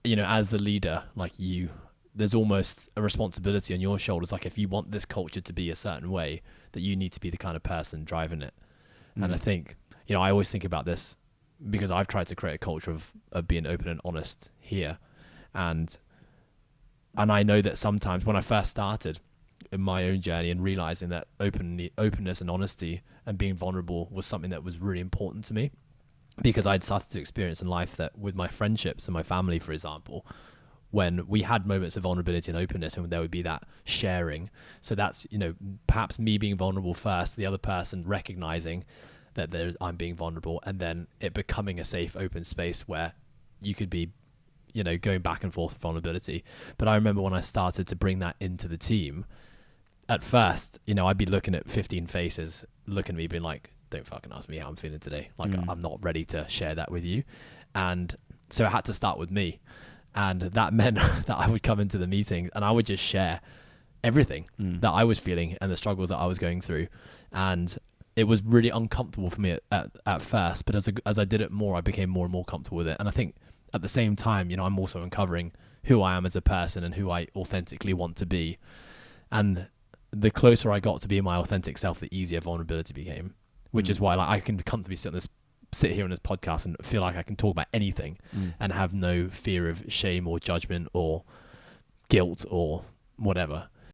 as the leader, like there's almost a responsibility on your shoulders. Like if you want this culture to be a certain way, that you need to be the kind of person driving it. And I think, I always think about this because I've tried to create a culture of being open and honest here. And I know that sometimes when I first started in my own journey and realizing that openness and honesty and being vulnerable was something that was really important to me, because I'd started to experience in life that with my friendships and my family, for example, when we had moments of vulnerability and openness, and there would be that sharing. So that's, perhaps me being vulnerable first, the other person recognizing that I'm being vulnerable, and then it becoming a safe, open space where you could be, going back and forth with vulnerability. But I remember when I started to bring that into the team, at first, I'd be looking at 15 faces, looking at me being like, don't fucking ask me how I'm feeling today. Like, I'm not ready to share that with you. And so it had to start with me. And that meant that I would come into the meetings and I would just share everything that I was feeling and the struggles that I was going through. And it was really uncomfortable for me at first, but as I did it more, I became more and more comfortable with it. And I think at the same time, I'm also uncovering who I am as a person and who I authentically want to be. And the closer I got to being my authentic self, the easier vulnerability became, which is why I can comfortably sit here on this podcast and feel like I can talk about anything and have no fear of shame or judgment or guilt or whatever.